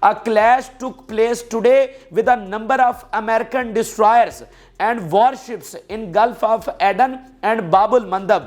A clash took place today with a number of American destroyers and warships in Gulf of Aden and Babul Mandab।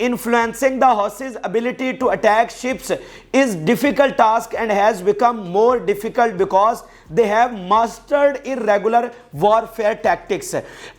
influencing the horse's ability to attack ships is difficult task and has become more difficult because they have mastered irregular warfare tactics।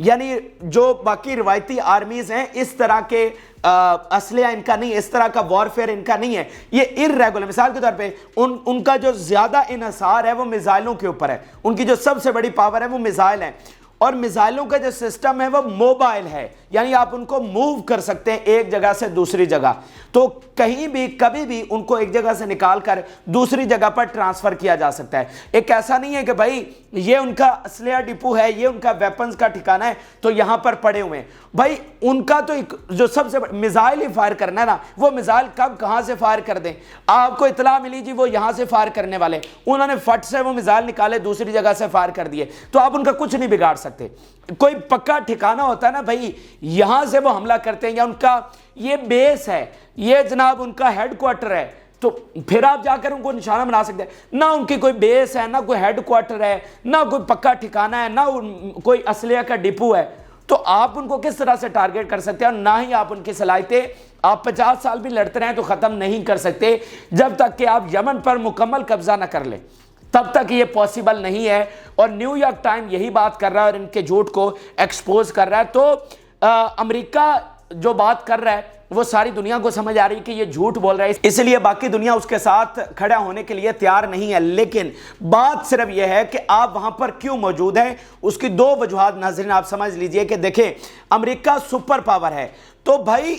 یعنی جو باقی روایتی armies ہیں اس طرح کے اسلحہ ان کا نہیں، اس طرح کا وارفیئر ان کا نہیں ہے، یہ ارریگولر. مثال کے طور پہ ان کا جو زیادہ انحصار ہے وہ میزائلوں کے اوپر ہے، ان کی جو سب سے بڑی پاور ہے وہ میزائل ہیں، اور میزائلوں کا جو سسٹم ہے وہ موبائل ہے، یعنی آپ ان کو موو کر سکتے ہیں ایک جگہ سے دوسری جگہ. تو کہیں بھی کبھی بھی ان کو ایک جگہ سے نکال کر دوسری جگہ پر ٹرانسفر کیا جا سکتا ہے. ایک ایسا نہیں ہے کہ بھائی یہ ان کا اسلحہ ڈپو ہے، یہ ان کا ویپنز کا ٹھکانہ ہے تو یہاں پر پڑے ہوئے ہیں. بھائی ان کا تو جو سب سے میزائل ہی فائر کرنا ہے نا، وہ میزائل کب کہاں سے فائر کر دیں. آپ کو اطلاع ملی جی وہ یہاں سے فائر کرنے والے، انہوں نے فٹ سے وہ میزائل نکالے دوسری جگہ سے فائر کر دیے، تو آپ ان کا کچھ نہیں بگاڑ سکتے. کوئی پکا ٹھکانہ ہوتا ہے نا بھائی یہاں سے وہ حملہ کرتے ہیں، یا ان کا یہ بیس ہے، یہ جناب ان کا ہیڈ کوارٹر ہے، تو پھر آپ جا کر ان کو نشانہ بنا سکتے ہیں. نہ ان کی کوئی بیس ہے، نہ کوئی ہیڈ کوارٹر ہے، نہ کوئی پکا ٹھکانہ ہے، نہ کوئی اسلحہ کا ڈپو ہے، تو آپ ان کو کس طرح سے ٹارگیٹ کر سکتے ہیں. اور نہ ہی آپ ان کی صلاحیتیں، آپ 50 سال بھی لڑتے رہیں تو ختم نہیں کر سکتے جب تک کہ آپ یمن پر مکمل قبضہ نہ کر لیں، تب تک یہ پاسبل نہیں ہے. اور نیو یارک ٹائم یہی بات کر رہا ہے اور ان کے جھوٹ کو ایکسپوز کر رہا ہے. تو امریکہ جو بات کر رہا ہے وہ ساری دنیا کو سمجھ آ رہی ہے کہ یہ جھوٹ بول رہا ہے، اس لیے باقی دنیا اس کے ساتھ کھڑا ہونے کے لیے تیار نہیں ہے. لیکن بات صرف یہ ہے کہ آپ وہاں پر کیوں موجود ہیں، اس کی دو وجوہات ناظرین آپ سمجھ لیجئے. کہ دیکھیں امریکہ سپر پاور ہے، تو بھائی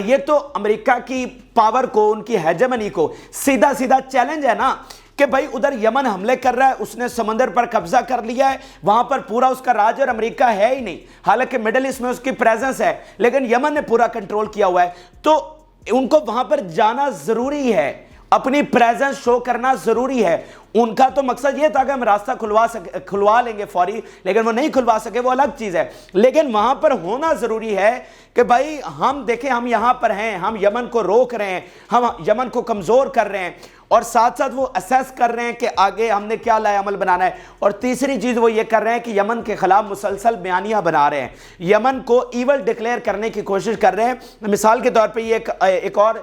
یہ تو امریکہ کی پاور کو، ان کی ہیجمنی کو سیدھا سیدھا چیلنج ہے نا کہ بھائی ادھر یمن حملے کر رہا ہے، اس نے سمندر پر قبضہ کر لیا ہے، وہاں پر پورا اس کا راج، اور امریکہ ہے ہی نہیں، حالانکہ مڈل ایسٹ میں اس کی پریزنس ہے، لیکن یمن نے پورا کنٹرول کیا ہوا ہے. تو ان کو وہاں پر جانا ضروری ہے، اپنی پریزنس شو کرنا ضروری ہے. ان کا تو مقصد یہ تھا کہ ہم راستہ کھلوا لیں گے فوری، لیکن وہ نہیں کھلوا سکے، وہ الگ چیز ہے. لیکن وہاں پر ہونا ضروری ہے کہ بھائی ہم دیکھیں ہم یہاں پر ہیں، ہم یمن کو روک رہے ہیں، ہم یمن کو کمزور کر رہے ہیں، اور ساتھ ساتھ وہ اسیس کر رہے ہیں کہ آگے ہم نے کیا لائے عمل بنانا ہے. اور تیسری چیز وہ یہ کر رہے ہیں کہ یمن کے خلاف مسلسل بیانیہ بنا رہے ہیں، یمن کو ایول ڈکلیئر کرنے کی کوشش کر رہے ہیں. مثال کے طور پہ یہ ایک اور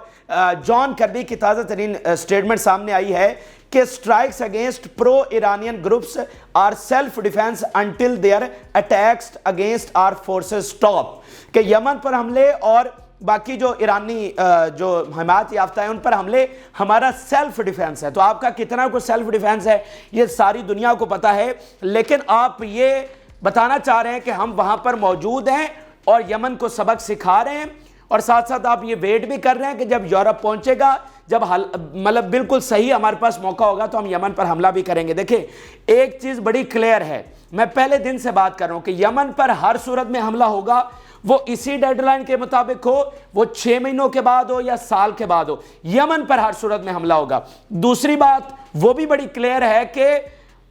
جان کربی کی تازہ ترین سٹیٹمنٹ سامنے آئی ہے کہ strikes against pro-Iranian groups are self-defense until their attacks against our forces stop. کہ یمن پر حملے اور باقی جو ایرانی جو حمایت یافتہ ہیں ان پر حملے ہمارا سیلف ڈیفینس ہے. تو آپ کا کتنا کو سیلف ڈیفینس ہے یہ ساری دنیا کو پتا ہے، لیکن آپ یہ بتانا چاہ رہے ہیں کہ ہم وہاں پر موجود ہیں اور یمن کو سبق سکھا رہے ہیں، اور ساتھ ساتھ آپ یہ ویٹ بھی کر رہے ہیں کہ جب یورپ پہنچے گا، جب مطلب بالکل صحیح ہمارے پاس موقع ہوگا تو ہم یمن پر حملہ بھی کریں گے. دیکھیں ایک چیز بڑی کلیئر ہے، میں پہلے دن سے بات کر رہا ہوں کہ یمن پر ہر صورت میں حملہ ہوگا، وہ اسی ڈیڈ لائن کے مطابق ہو، وہ 6 مہینوں کے بعد ہو یا سال کے بعد ہو، یمن پر ہر صورت میں حملہ ہوگا. دوسری بات وہ بھی بڑی کلیئر ہے کہ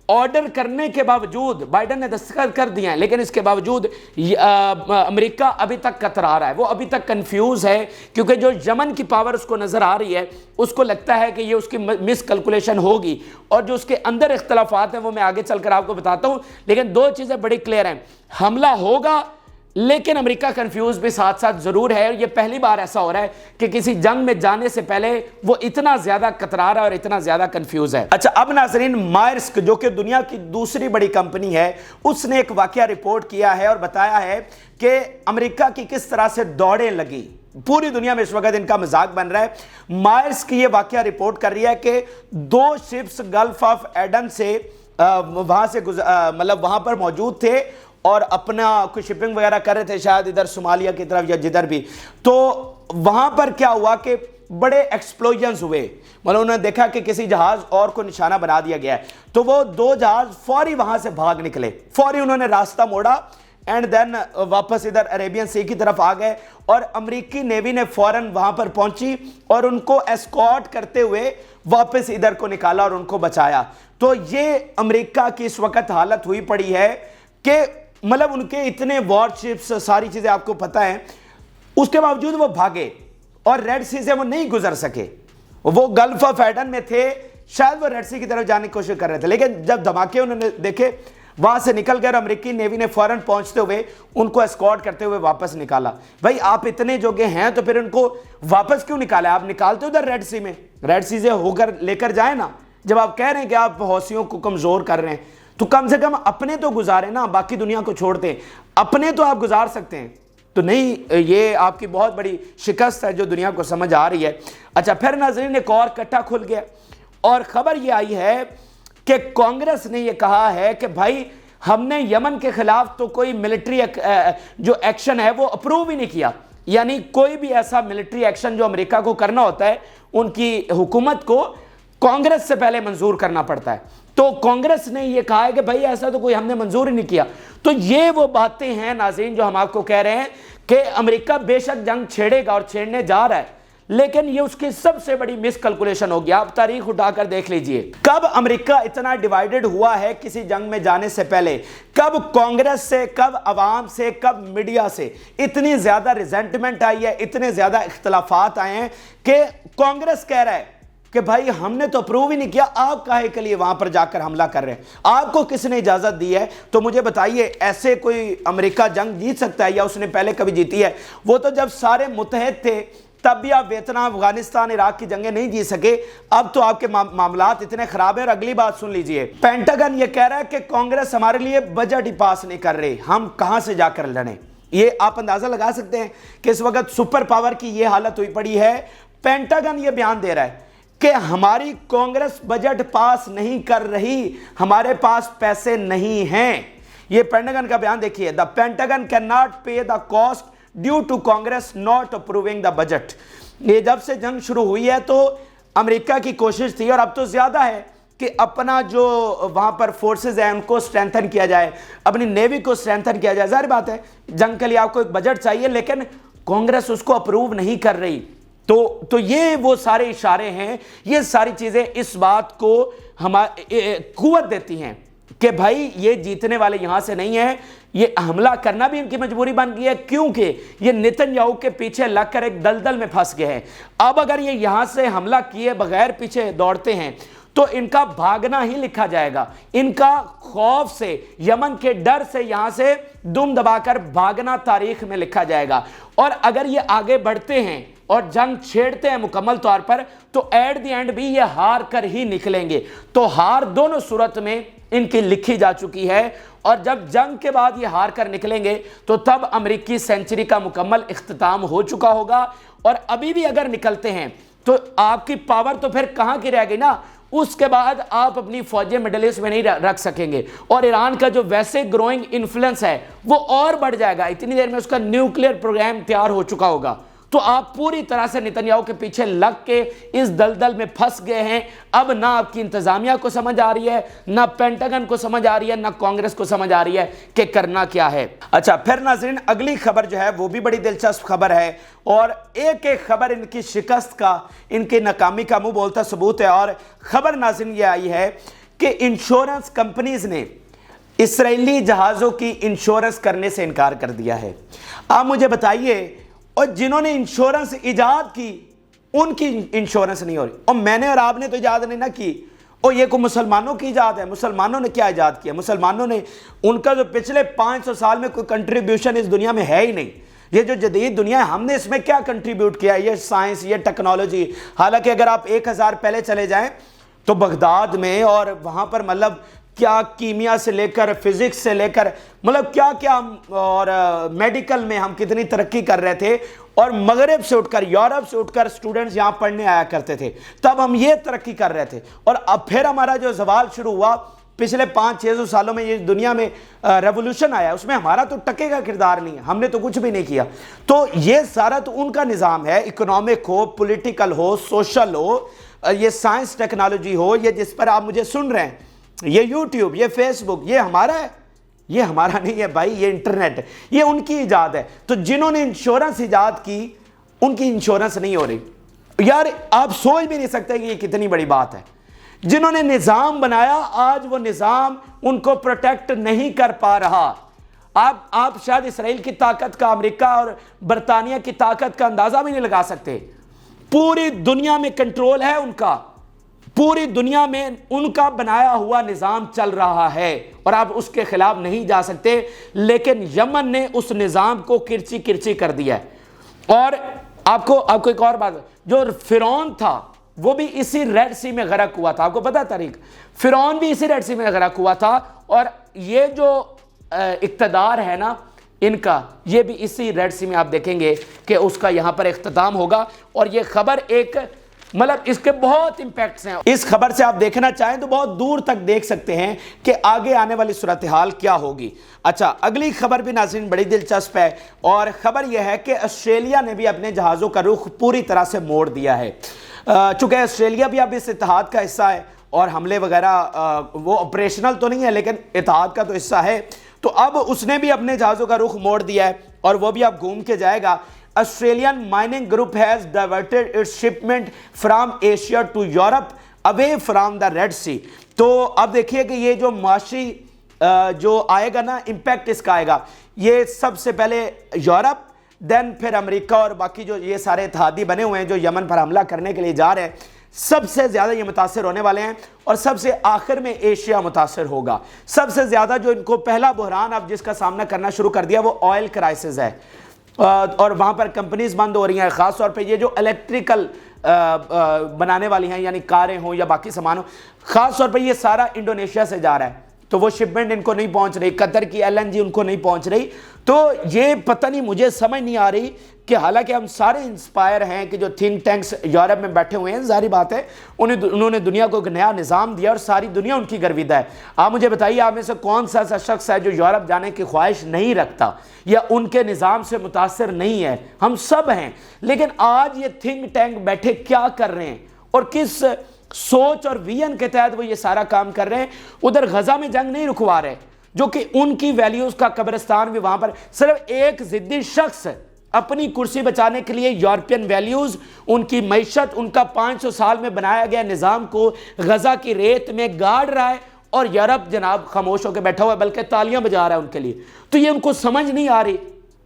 آرڈر کرنے کے باوجود بائیڈن نے دستخط کر دیا ہے، لیکن اس کے باوجود امریکہ ابھی تک کترا رہا ہے، وہ ابھی تک کنفیوز ہے، کیونکہ جو یمن کی پاور اس کو نظر آ رہی ہے اس کو لگتا ہے کہ یہ اس کی مس کیلکولیشن ہوگی، اور جو اس کے اندر اختلافات ہیں وہ میں آگے چل کر آپ کو بتاتا ہوں. لیکن دو چیزیں بڑی کلیئر ہیں، حملہ ہوگا لیکن امریکہ کنفیوز بھی ساتھ ساتھ ضرور ہے. اور یہ پہلی بار ایسا ہو رہا ہے کہ کسی جنگ میں جانے سے پہلے وہ اتنا زیادہ کترا رہا ہے اور اتنا زیادہ کنفیوز ہے. اچھا اب ناظرین مائرسک جو کہ دنیا کی دوسری بڑی کمپنی ہے، اس نے ایک واقعہ رپورٹ کیا ہے اور بتایا ہے کہ امریکہ کی کس طرح سے دوڑیں لگی. پوری دنیا میں اس وقت ان کا مذاق بن رہا ہے. مائرسک یہ واقعہ رپورٹ کر رہی ہے کہ 2 شپس گلف آف ایڈن سے وہاں سے مطلب وہاں پر موجود تھے اور اپنا کوئی شپنگ وغیرہ کر رہے تھے، شاید ادھر صومالیہ کی طرف یا جدھر بھی. تو وہاں پر کیا ہوا کہ بڑے ایکسپلوژنز ہوئے، مطلب انہوں نے دیکھا کہ کسی جہاز اور کو نشانہ بنا دیا گیا ہے. تو وہ 2 جہاز فوری وہاں سے بھاگ نکلے، فوری انہوں نے راستہ موڑا اینڈ دین واپس ادھر عربین سی کی طرف آ گئے، اور امریکی نیوی نے فوراً وہاں پر پہنچی اور ان کو ایسکارٹ کرتے ہوئے واپس ادھر کو نکالا اور ان کو بچایا. تو یہ امریکہ کی اس وقت حالت ہوئی پڑی ہے کہ مطلب ان کے اتنے وار شپس ساری چیزیں آپ کو پتہ ہیں، اس کے باوجود وہ بھاگے اور ریڈ سی سے وہ نہیں گزر سکے. وہ گلف آف ایڈن میں تھے، شاید وہ ریڈ سی کی طرف جانے کی کوشش کر رہے تھے، لیکن جب دھماکے انہوں نے دیکھے وہاں سے نکل گئے، امریکی نیوی نے فوراً پہنچتے ہوئے ان کو اسکارٹ کرتے ہوئے واپس نکالا. بھائی آپ اتنے جوگے ہیں تو پھر ان کو واپس کیوں نکالا؟ آپ نکالتے ادھر ریڈ سی میں، ریڈ سی سے ہو کر لے کر جائیں نا. جب آپ کہہ رہے ہیں کہ آپ حوثیوں کو کمزور کر رہے ہیں تو کم سے کم اپنے تو گزارے نا, باقی دنیا کو چھوڑتے ہیں, اپنے تو آپ گزار سکتے ہیں. تو نہیں, یہ آپ کی بہت بڑی شکست ہے جو دنیا کو سمجھ آ رہی ہے. اچھا پھر ناظرین ایک اور کٹا کھل گیا, اور خبر یہ آئی ہے کہ کانگریس نے یہ کہا ہے کہ بھائی ہم نے یمن کے خلاف تو کوئی ملٹری جو ایکشن ہے وہ اپروو ہی نہیں کیا. یعنی کوئی بھی ایسا ملٹری ایکشن جو امریکہ کو کرنا ہوتا ہے ان کی حکومت کو کانگریس سے پہلے منظور کرنا پڑتا ہے. تو کانگریس نے یہ کہا ہے کہ بھائی ایسا تو کوئی ہم نے منظور ہی نہیں کیا. تو یہ وہ باتیں ہیں ناظرین جو ہم آپ کو کہہ رہے ہیں کہ امریکہ بے شک جنگ چھیڑے گا اور چھیڑنے جا رہا ہے, لیکن یہ اس کی سب سے بڑی مس کیلکولیشن ہو گیا. آپ تاریخ اٹھا کر دیکھ لیجئے, کب امریکہ اتنا ڈیوائیڈڈ ہوا ہے کسی جنگ میں جانے سے پہلے, کب کانگریس سے, کب عوام سے, کب میڈیا سے اتنی زیادہ ریزنٹمنٹ آئی ہے, اتنے زیادہ اختلافات آئے ہیں کہ کانگریس کہہ رہا ہے کہ بھائی ہم نے تو اپروو ہی نہیں کیا, آپ کاہے کے لیے وہاں پر جا کر حملہ کر رہے ہیں, آپ کو کس نے اجازت دی ہے؟ تو مجھے بتائیے ایسے کوئی امریکہ جنگ جیت سکتا ہے یا اس نے پہلے کبھی جیتی ہے؟ وہ تو جب سارے متحد تھے تب بھی آپ ویتنام, افغانستان, عراق کی جنگیں نہیں جیت سکے. اب تو آپ کے معاملات اتنے خراب ہیں. اور اگلی بات سن لیجئے, پینٹاگن یہ کہہ رہا ہے کہ کانگریس ہمارے لیے بجٹ ہی پاس نہیں کر رہی, ہم کہاں سے جا کر لڑیں. یہ آپ اندازہ لگا سکتے ہیں کہ اس وقت سپر پاور کی یہ حالت ہوئی پڑی ہے. پینٹاگن یہ بیان دے رہا ہے کہ ہماری کانگریس بجٹ پاس نہیں کر رہی, ہمارے پاس پیسے نہیں ہیں. یہ پینٹاگن کا بیان دیکھیے, the Pentagon cannot pay the cost due to Congress not approving the budget. یہ جب سے جنگ شروع ہوئی ہے تو امریکہ کی کوشش تھی, اور اب تو زیادہ ہے, کہ اپنا جو وہاں پر فورسز ہیں ان کو سٹرینتھن کیا جائے, اپنی نیوی کو سٹرینتھن کیا جائے. ظاہر بات ہے جنگ کے لیے آپ کو ایک بجٹ چاہیے, لیکن کانگریس اس کو اپروو نہیں کر رہی. تو یہ وہ سارے اشارے ہیں, یہ ساری چیزیں اس بات کو قوت دیتی ہیں کہ بھائی یہ جیتنے والے یہاں سے نہیں ہیں, یہ حملہ کرنا بھی ان کی مجبوری بن گئی ہے, کیونکہ یہ نیتن یاہو کے پیچھے لگ کر ایک دلدل میں پھنس گئے ہیں. اب اگر یہ یہاں سے حملہ کیے بغیر پیچھے دوڑتے ہیں تو ان کا بھاگنا ہی لکھا جائے گا. ان کا خوف سے, یمن کے ڈر سے یہاں سے دم دبا کر بھاگنا تاریخ میں لکھا جائے گا. اور اگر یہ آگے بڑھتے ہیں اور جنگ چھیڑتے ہیں مکمل طور پر, تو ایٹ دی اینڈ بھی یہ ہار کر ہی نکلیں گے. تو ہار دونوں صورت میں ان کی لکھی جا چکی ہے, اور جب جنگ کے بعد یہ ہار کر نکلیں گے تو تب امریکی سینچری کا مکمل اختتام ہو چکا ہوگا. اور ابھی بھی اگر نکلتے ہیں تو آپ کی پاور تو پھر کہاں کی رہ گئی نا, اس کے بعد آپ اپنی فوجیں مڈل ایسٹ میں نہیں رکھ سکیں گے, اور ایران کا جو ویسے گروئنگ انفلوئنس ہے وہ اور بڑھ جائے گا. اتنی دیر میں اس کا نیوکلیئر پروگرام تیار ہو چکا ہوگا. تو آپ پوری طرح سے نیتن یاہو کے پیچھے لگ کے اس دلدل میں پھنس گئے ہیں. اب نہ آپ کی انتظامیہ کو سمجھ آ رہی ہے, نہ پینٹاگن کو سمجھ آ رہی ہے, نہ کانگریس کو سمجھ آ رہی ہے کہ کرنا کیا ہے. اچھا پھر ناظرین اگلی خبر جو ہے وہ بھی بڑی دلچسپ خبر ہے, اور ایک ایک خبر ان کی شکست کا, ان کی ناکامی کا منہ بولتا ثبوت ہے. اور خبر ناظرین یہ آئی ہے کہ انشورنس کمپنیز نے اسرائیلی جہازوں کی انشورنس کرنے سے انکار کر دیا ہے. آپ مجھے بتائیے, اور جنہوں نے انشورنس ایجاد کی ان کی انشورنس نہیں ہو رہی. اور میں نے اور آپ نے تو ایجاد نہیں نہ کی, اور یہ کوئی مسلمانوں کی ایجاد ہے. مسلمانوں نے کیا ایجاد کیا؟ مسلمانوں نے, ان کا جو پچھلے 500 سال میں کوئی کنٹریبیوشن اس دنیا میں ہے ہی نہیں. یہ جو جدید دنیا ہے, ہم نے اس میں کیا کنٹریبیوٹ کیا؟ یہ سائنس, یہ ٹیکنالوجی. حالانکہ اگر آپ 1000 پہلے چلے جائیں تو بغداد میں اور وہاں پر مطلب کیا کیمیا سے لے کر فزکس سے لے کر مطلب کیا کیا, اور میڈیکل میں ہم کتنی ترقی کر رہے تھے. اور مغرب سے اٹھ کر, یورپ سے اٹھ کر سٹوڈنٹس یہاں پڑھنے آیا کرتے تھے, تب ہم یہ ترقی کر رہے تھے. اور اب پھر ہمارا جو زوال شروع ہوا پچھلے 500-600 سالوں میں, یہ دنیا میں ریولوشن آیا, اس میں ہمارا تو ٹکے کا کردار نہیں ہے, ہم نے تو کچھ بھی نہیں کیا. تو یہ سارا تو ان کا نظام ہے, اکنامک ہو, پولیٹیکل ہو, سوشل ہو, یہ سائنس ٹیکنالوجی ہو, یہ جس پر آپ مجھے سن رہے ہیں, یہ یوٹیوب, یہ فیس بک, یہ ہمارا ہے. یہ ہمارا نہیں ہے بھائی, یہ انٹرنیٹ, یہ ان کی ایجاد ہے. تو جنہوں نے انشورنس ایجاد کی ان کی انشورنس نہیں ہو رہی. یار آپ سوچ بھی نہیں سکتے کہ یہ کتنی بڑی بات ہے. جنہوں نے نظام بنایا, آج وہ نظام ان کو پروٹیکٹ نہیں کر پا رہا. آپ شاید اسرائیل کی طاقت کا, امریکہ اور برطانیہ کی طاقت کا اندازہ بھی نہیں لگا سکتے. پوری دنیا میں کنٹرول ہے ان کا, پوری دنیا میں ان کا بنایا ہوا نظام چل رہا ہے, اور آپ اس کے خلاف نہیں جا سکتے. لیکن یمن نے اس نظام کو کرچی کرچی کر دیا ہے. اور آپ کو ایک اور بات, جو فرعون تھا وہ بھی اسی ریڈ سی میں غرق ہوا تھا. آپ کو پتا تاریخ, فرعون بھی اسی ریڈ سی میں غرق ہوا تھا, اور یہ جو اقتدار ہے نا ان کا, یہ بھی اسی ریڈ سی میں آپ دیکھیں گے کہ اس کا یہاں پر اختتام ہوگا. اور یہ خبر ایک مطلب اس کے بہت امپیکٹس ہیں. اس خبر سے آپ دیکھنا چاہیں تو بہت دور تک دیکھ سکتے ہیں کہ آگے آنے والی صورتحال کیا ہوگی. اچھا, اگلی خبر بھی ناظرین بڑی دلچسپ ہے, اور خبر یہ ہے کہ آسٹریلیا نے بھی اپنے جہازوں کا رخ پوری طرح سے موڑ دیا ہے. چونکہ آسٹریلیا بھی اب اس اتحاد کا حصہ ہے, اور حملے وغیرہ وہ آپریشنل تو نہیں ہے لیکن اتحاد کا تو حصہ ہے, تو اب اس نے بھی اپنے جہازوں کا رخ موڑ دیا ہے, اور وہ بھی اب گھوم کے جائے گا. Australian mining group has diverted its shipment from Asia to Europe away from the Red Sea. تو اب دیکھیے کہ یہ جو معاشی جو آئے گا نا امپیکٹ اس کا آئے گا, یہ سب سے پہلے یورپ, دین پھر امریکہ اور باقی جو یہ سارے اتحادی بنے ہوئے ہیں جو یمن پر حملہ کرنے کے لیے جا رہے ہیں, سب سے زیادہ یہ متاثر ہونے والے ہیں, اور سب سے آخر میں ایشیا متاثر ہوگا. سب سے زیادہ جو ان کو پہلا بحران اب جس کا سامنا کرنا شروع کر دیا وہ آئل کرائسس ہے, اور وہاں پر کمپنیز بند ہو رہی ہیں. خاص طور پہ یہ جو الیکٹریکل بنانے والی ہیں, یعنی کاریں ہوں یا باقی سامان ہوں, خاص طور پہ یہ سارا انڈونیشیا سے جا رہا ہے, تو وہ شپمنٹ ان کو نہیں پہنچ رہی. قطر کی LNG ان کو نہیں پہنچ رہی. تو یہ پتہ نہیں, مجھے سمجھ نہیں آ رہی کہ حالانکہ ہم سارے انسپائر ہیں کہ جو تھنک ٹینکس یورپ میں بیٹھے ہوئے ہیں, ظاہری بات ہے انہوں نے دنیا کو ایک نیا نظام دیا اور ساری دنیا ان کی گرویدہ ہے. آپ مجھے بتائیے, آپ میں سے کون سا ایسا شخص ہے جو یورپ جانے کی خواہش نہیں رکھتا یا ان کے نظام سے متاثر نہیں ہے؟ ہم سب ہیں. لیکن آج یہ تھنک ٹینک بیٹھے کیا کر رہے ہیں اور کس سوچ اور ویژن کے تحت وہ یہ سارا کام کر رہے ہیں؟ ادھر غزہ میں جنگ نہیں رکوا رہے, جو کہ ان کی ویلیوز کا قبرستان بھی وہاں پر. صرف ایک ضدی شخص اپنی کرسی بچانے کے لیے یورپین ویلیوز, ان کی معیشت, ان کا 500 سال میں بنایا گیا نظام کو غزہ کی ریت میں گاڑ رہا ہے, اور یورپ جناب خاموش ہو کے بیٹھا ہوا ہے, بلکہ تالیاں بجا رہا ہے ان کے لیے. تو یہ ان کو سمجھ نہیں آ رہی,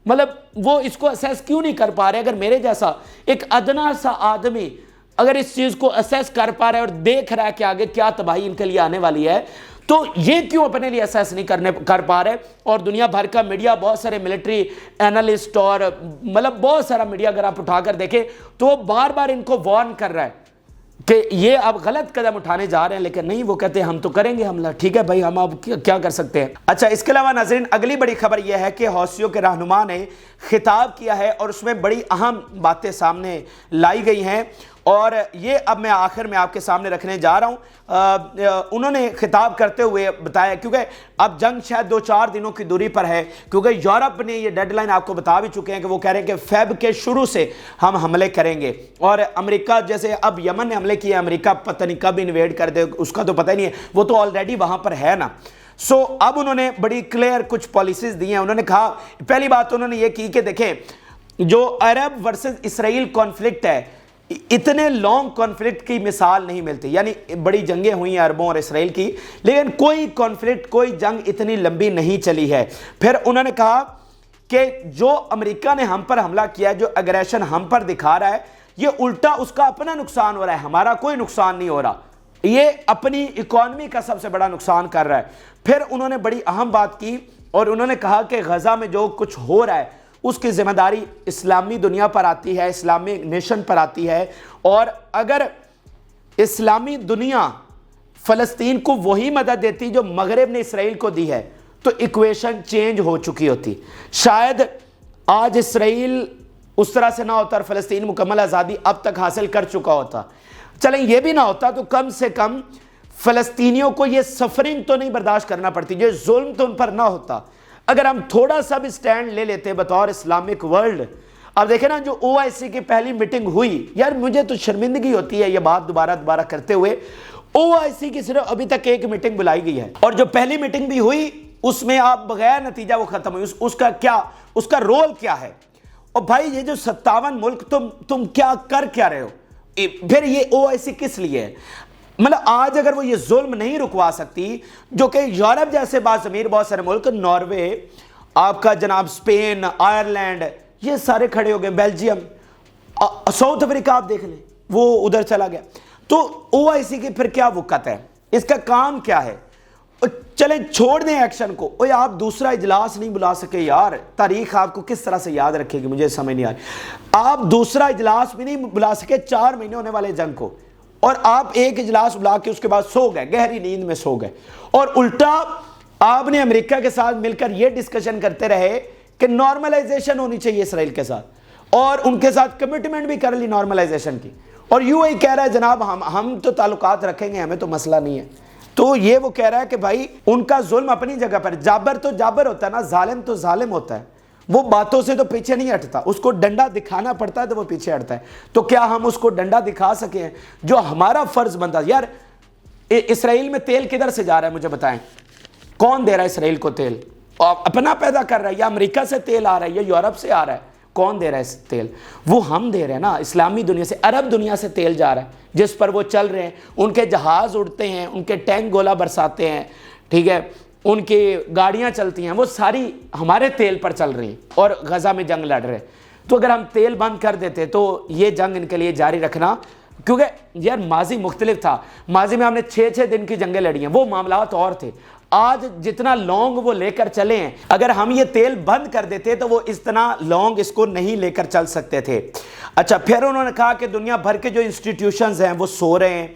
مطلب وہ اس کو اسیس کیوں نہیں کر پا رہے؟ اگر میرے جیسا ایک ادنا سا آدمی اگر اس چیز کو اسیس کر پا رہا ہے اور دیکھ رہا ہے کہ آگے کیا تباہی ان کے لیے آنے والی ہے, تو یہ کیوں اپنے لیے اسیس نہیں کر پا رہے؟ اور دنیا بھر کا میڈیا, بہت سارے ملٹری اینالسٹ اور مطلب بہت سارا میڈیا اگر آپ اٹھا کر دیکھیں تو وہ بار بار ان کو وارن کر رہا ہے کہ یہ اب غلط قدم اٹھانے جا رہے ہیں. لیکن نہیں, وہ کہتے ہیں ہم تو کریں گے حملہ. ٹھیک ہے بھائی, ہم اب کیا کر سکتے ہیں. اچھا, اس کے علاوہ ناظرین اگلی بڑی خبر یہ ہے کہ حوثیوں کے رہنما نے خطاب کیا ہے, اور اس میں بڑی اہم باتیں سامنے لائی گئی ہیں, اور یہ اب میں آخر میں آپ کے سامنے رکھنے جا رہا ہوں. انہوں نے خطاب کرتے ہوئے بتایا, کیونکہ اب جنگ شاید 2-4 دنوں کی دوری پر ہے, کیونکہ یورپ نے یہ ڈیڈ لائن آپ کو بتا بھی چکے ہیں کہ وہ کہہ رہے ہیں کہ فیب کے شروع سے ہم حملے کریں گے. اور امریکہ جیسے اب یمن نے حملے کیے, امریکہ پتہ نہیں کب انویڈ کر دے اس کا تو پتہ ہی نہیں ہے, وہ تو آلریڈی وہاں پر ہے نا. سو اب انہوں نے بڑی کلیئر کچھ پالیسیز دی ہیں. انہوں نے کہا, پہلی بات انہوں نے یہ کی کہ دیکھیں جو عرب ورسز اسرائیل کانفلکٹ ہے, اتنے لانگ کانفلکٹ کی مثال نہیں ملتی. یعنی بڑی جنگیں ہوئی ہیں عربوں اور اسرائیل کی, لیکن کوئی کانفلکٹ, کوئی جنگ اتنی لمبی نہیں چلی ہے. پھر انہوں نے کہا کہ جو امریکہ نے ہم پر حملہ کیا, جو اگریشن ہم پر دکھا رہا ہے, یہ الٹا اس کا اپنا نقصان ہو رہا ہے, ہمارا کوئی نقصان نہیں ہو رہا, یہ اپنی اکانومی کا سب سے بڑا نقصان کر رہا ہے. پھر انہوں نے بڑی اہم بات کی, اور انہوں نے کہا کہ غزہ میں جو کچھ ہو رہا ہے اس کی ذمہ داری اسلامی دنیا پر آتی ہے, اسلامی نیشن پر آتی ہے, اور اگر اسلامی دنیا فلسطین کو وہی مدد دیتی جو مغرب نے اسرائیل کو دی ہے تو ایکویشن چینج ہو چکی ہوتی. شاید آج اسرائیل اس طرح سے نہ ہوتا اور فلسطین مکمل آزادی اب تک حاصل کر چکا ہوتا. چلیں یہ بھی نہ ہوتا تو کم سے کم فلسطینیوں کو یہ سفرنگ تو نہیں برداشت کرنا پڑتی, یہ ظلم تو ان پر نہ ہوتا. اگر ہم تھوڑا سا بھی سٹینڈ لے لیتے بطور اسلامک ورلڈ. اب دیکھیں نا جو OIC کی پہلی میٹنگ ہوئی, یار مجھے تو شرمندگی ہوتی ہے یہ بات دوبارہ کرتے ہوئے, OIC کی صرف ابھی تک ایک میٹنگ بلائی گئی ہے, اور جو پہلی میٹنگ بھی ہوئی اس میں آپ بغیر نتیجہ وہ ختم ہوئی. اس کا رول کیا ہے؟ اور بھائی یہ جو 57 ملک تم کیا رہے ہو؟ پھر یہ OIC کس لیے ہے؟ مطلب آج اگر وہ یہ ظلم نہیں رکوا سکتی, جو کہ یورپ جیسے باضمیر بہت سارے ملک, ناروے, آپ کا جناب اسپین, آئرلینڈ, یہ سارے کھڑے ہو گئے, بیلجیم, ساؤتھ افریقہ آپ دیکھ لیں وہ ادھر چلا گیا. تو OIC کی پھر کیا وقت ہے, اس کا کام کیا ہے؟ چلیں چھوڑ دیں ایکشن کو. اوہ آپ دوسرا اجلاس نہیں بلا سکے, یار تاریخ آپ کو کس طرح سے یاد رکھے گی مجھے سمجھ نہیں آ رہی. آپ دوسرا اجلاس بھی نہیں بلا سکے 4 مہینے ہونے والے جنگ کو, اور آپ ایک اجلاس بلا کے اس کے بعد سو گئے، گہری نیند میں سو گئے، اور الٹا آپ نے امریکہ کے ساتھ مل کر یہ ڈسکشن کرتے رہے کہ نارملائزیشن ہونی چاہیے اسرائیل کے ساتھ، اور ان کے ساتھ کمٹمنٹ بھی کر لی نارملائزیشن کی، اور یوں ہی کہہ رہا ہے جناب ہم تو تعلقات رکھیں گے، ہمیں تو مسئلہ نہیں ہے۔ تو یہ وہ کہہ رہا ہے کہ بھائی ان کا ظلم اپنی جگہ پر، جابر تو جابر ہوتا ہے نا، ظالم تو ظالم ہوتا ہے، وہ باتوں سے تو پیچھے نہیں ہٹتا، اس کو ڈنڈا دکھانا پڑتا ہے تو وہ پیچھے ہٹتا ہے۔ تو کیا ہم اس کو ڈنڈا دکھا سکے ہیں؟ جو ہمارا فرض بنتا ہے یار، اسرائیل میں تیل کدھر سے جا رہا ہے مجھے بتائیں، کون دے رہا ہے اسرائیل کو تیل؟ اپنا پیدا کر رہا ہے، یا امریکہ سے تیل آ رہا ہے، یا یورپ سے آ رہا ہے؟ کون دے رہا ہے اس تیل؟ وہ ہم دے رہے ہیں نا، اسلامی دنیا سے، عرب دنیا سے تیل جا رہا ہے جس پر وہ چل رہے ہیں، ان کے جہاز اڑتے ہیں، ان کے ٹینک گولہ برساتے ہیں، ٹھیک ہے، ان کی گاڑیاں چلتی ہیں، وہ ساری ہمارے تیل پر چل رہی ہیں، اور غزہ میں جنگ لڑ رہے ہیں۔ تو اگر ہم تیل بند کر دیتے تو یہ جنگ ان کے لیے جاری رکھنا، کیونکہ یار ماضی مختلف تھا، ماضی میں ہم نے 6 دن کی جنگیں لڑی ہیں، وہ معاملات اور تھے۔ آج جتنا لانگ وہ لے کر چلے ہیں، اگر ہم یہ تیل بند کر دیتے تو وہ اتنا لانگ اس کو نہیں لے کر چل سکتے تھے۔ اچھا، پھر انہوں نے کہا کہ دنیا بھر کے جو انسٹیٹیوشنز ہیں وہ سو رہے ہیں۔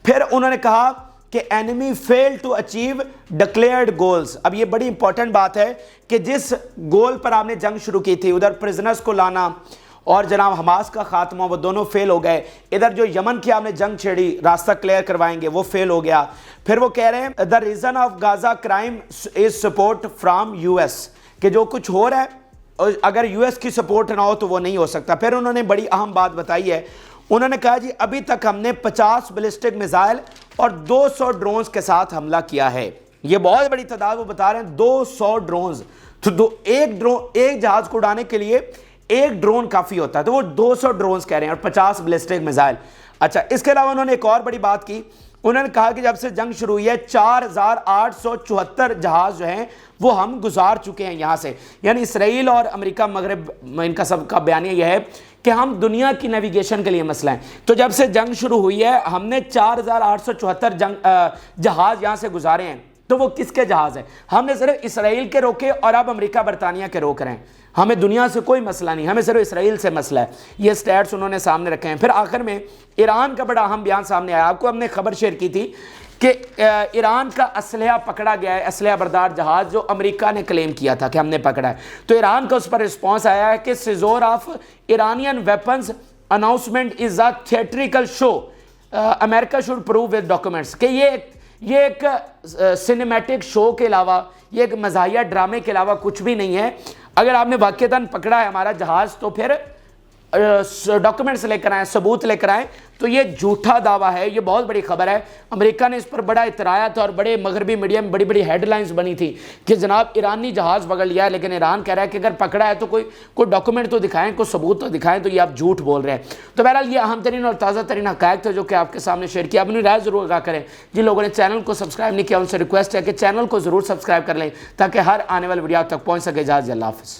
پھر انہوں نے کہا کہ enemy fail to achieve declared goals۔ اب یہ بڑی امپورٹنٹ بات ہے کہ جس گول پر آپ نے جنگ شروع کی تھی، ادھر پرزنرز کو لانا اور جناب حماس کا خاتمہ، وہ دونوں فیل ہو گئے۔ ادھر جو یمن کی آپ نے جنگ چھیڑی، راستہ کلیئر کروائیں گے، وہ فیل ہو گیا۔ پھر وہ کہہ رہے ہیں the reason of Gaza crime is support from US، کہ جو کچھ ہو رہا ہے اگر US کی سپورٹ نہ ہو تو وہ نہیں ہو سکتا۔ پھر انہوں نے بڑی اہم بات بتائی ہے، انہوں نے کہا جی ابھی تک ہم نے 50 بیلسٹک میزائل اور 200 ڈرونز کے ساتھ حملہ کیا ہے۔ یہ بہت بڑی تعداد، وہ بتا رہے ہیں 200 ڈرونز، تو ایک جہاز کو اڑانے کے لیے ایک ڈرون کافی ہوتا ہے، تو وہ 200 ڈرونز کہہ رہے ہیں اور 50 بیلسٹک میزائل۔ اچھا، اس کے علاوہ انہوں نے ایک اور بڑی بات کی، انہوں نے کہا کہ جب سے جنگ شروع ہوئی ہے 4874 جہاز جو ہیں وہ ہم گزار چکے ہیں یہاں سے، یعنی اسرائیل اور امریکہ مغرب، ان کا سب کا بیانیہ یہ ہے کہ ہم دنیا کی نیویگیشن کے لیے مسئلہ ہیں۔ تو جب سے جنگ شروع ہوئی ہے ہم نے 4874 جہاز یہاں سے گزارے ہیں۔ تو وہ کس کے جہاز ہیں؟ ہم نے صرف اسرائیل کے روکے، اور اب امریکہ برطانیہ کے روک رہے ہیں۔ ہمیں دنیا سے کوئی مسئلہ نہیں، ہمیں صرف اسرائیل سے مسئلہ ہے۔ یہ سٹیٹس انہوں نے سامنے رکھے ہیں۔ پھر آخر میں ایران کا بڑا اہم بیان سامنے آیا۔ آپ کو ہم نے خبر شیئر کی تھی کہ ایران کا اسلحہ پکڑا گیا ہے، اسلحہ بردار جہاز جو امریکہ نے کلیم کیا تھا کہ ہم نے پکڑا ہے۔ تو ایران کا اس پر رسپانس آیا ہے کہ seizure of Iranian weapons announcement is a theatrical show, امریکہ شوڈ پروو ود ڈاکومنٹس، کہ یہ ایک سینیمیٹک شو کے علاوہ، یہ ایک مزاحیہ ڈرامے کے علاوہ کچھ بھی نہیں ہے۔ اگر آپ نے واقعتاً پکڑا ہے ہمارا جہاز تو پھر ڈاکومنٹس لے کر آئیں، ثبوت لے کر آئیں۔ تو یہ جھوٹا دعویٰ ہے، یہ بہت بڑی خبر ہے۔ امریکہ نے اس پر بڑا اترایا تھا، اور بڑے مغربی میڈیا میں بڑی بڑی ہیڈ لائنز بنی تھی کہ جناب ایرانی جہاز پکڑ لیا ہے، لیکن ایران کہہ رہا ہے کہ اگر پکڑا ہے تو کوئی ڈاکومنٹ تو دکھائیں، کوئی ثبوت تو دکھائیں، تو یہ آپ جھوٹ بول رہے ہیں۔ تو بہرحال یہ اہم ترین اور تازہ ترین حقائق تھے جو کہ آپ کے سامنے شیئر کیا۔ اپنی رائے ضرور آگاہ کریں۔ جن لوگوں نے چینل کو سبسکرائب نہیں کیا ان سے ریکویسٹ ہے کہ چینل کو ضرور سبسکرائب کر لیں تاکہ ہر آنے والی ویڈیو تک پہنچ سکے۔ اجازت، اللہ حافظ۔